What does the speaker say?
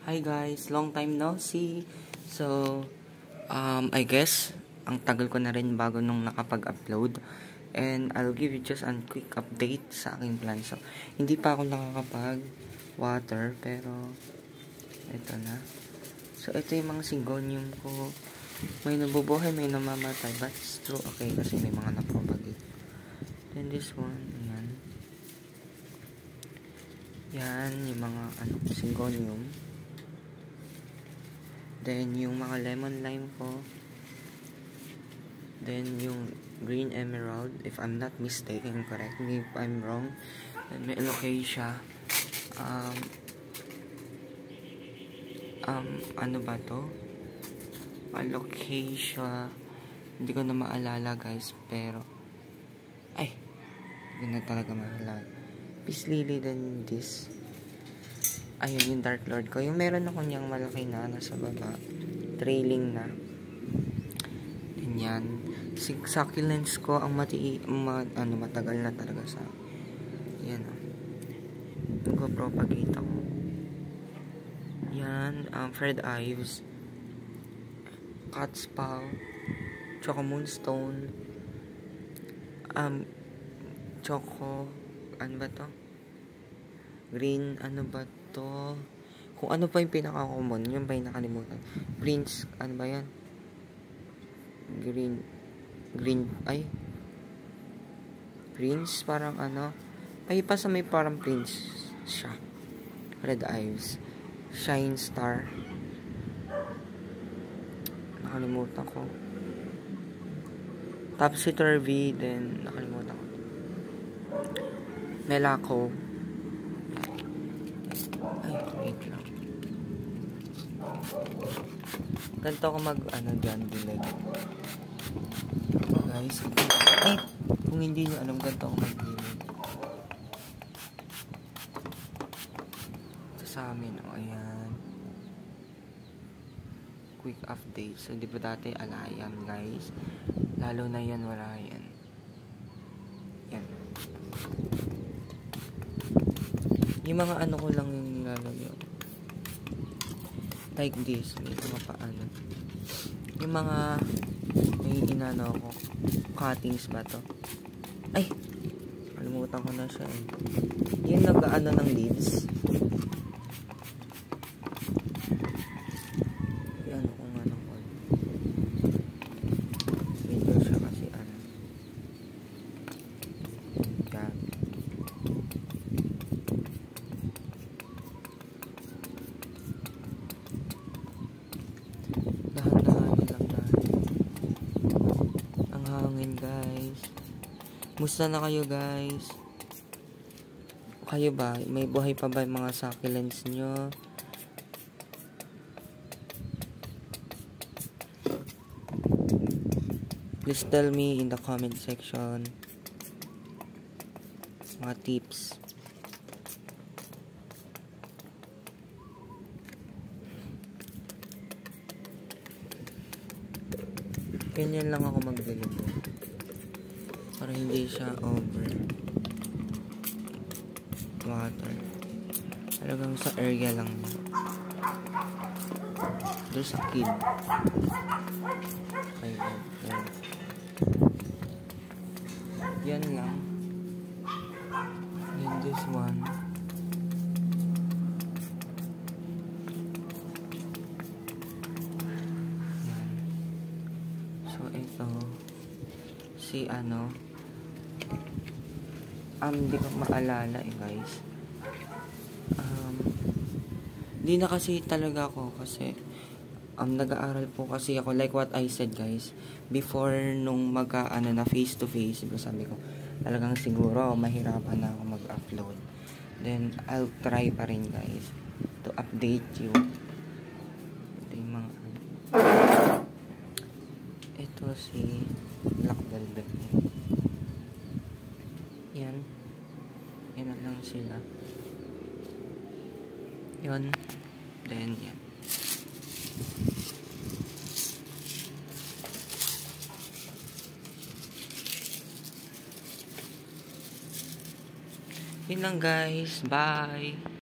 Hi guys, long time no see. So, I guess, ang tagal ko na rin bago nung nakapag-upload. And I'll give you just a quick update sa aking plan. So, hindi pa ako nakakapag-water, pero ito na. So, ito yung mga syngonium ko. May nabubuhay, may namamatay. But it's true, okay, kasi may mga napropagate. Then this one, ayan. Yan, yung mga syngonium. Then, yung mga lemon lime ko. Then, yung green emerald. If I'm not mistaken, correct me if I'm wrong. Then, may alocasia. Ano ba to? Alocasia. Hindi ko na maalala, guys. Pero, ay, hindi na talaga maalala. Peace lily, then this. Ayun, yung Dark Lord ko. Yung meron ako niyang malaki na nasa baba. Trailing na. Yan. Succulents ko, ang matagal na talaga sa yan. Nag-propagate ako. Yan. Fred Ives. Cat's Paw. Choco Moonstone. Choco. Ano ba to? Green. Ano ba to? Kung ano pa yung pinaka-common, yun pa yung nakalimutan. Prince, ano ba yan? Green, ay. Prince, parang ano. Ay, pa sa may parang Prince siya. Red Eyes. Shine Star. Nakalimutan ko. Topsy-Turvy, then nakalimutan ko. Melako. Wait lang. Ganito ako dyan, dilag. Guys, ay, kung hindi nyo alam, ganito ako mag-dilag. Ito sa amin, ayan. Quick update. So, di ba dati alayan, guys? Lalo na yan, wala yan. Yan. Yung mga ko lang yung nilalagyan. Like this. May mga paano. Yung mga may ako. Cuttings ba to? Ay! Kalimutan ko na siya eh. Yung ng leaves. Yan kung ko. Medyo siya kasi yan. Guys, musta na kayo guys? Kayo ba? May buhay pa ba yung mga succulents nyo? Please tell me in the comment section mga tips. Ganyan lang ako mag-deliver para hindi siya over water. Talagang sa area lang doon sa kid. Okay. Yan lang. Then this one. Yan. So ito si hindi ko maalala guys. Di na kasi talaga ako kasi nag-aaral po kasi ako like what I said guys before nung na face to face. Diba sabi ko talagang siguro mahirapan na ako mag-upload. Then I'll try pa rin guys to update you. Ito yung mga ito si Black Velvet. Yan na lang sila. Yun. Then, yan. Yun lang guys. Bye!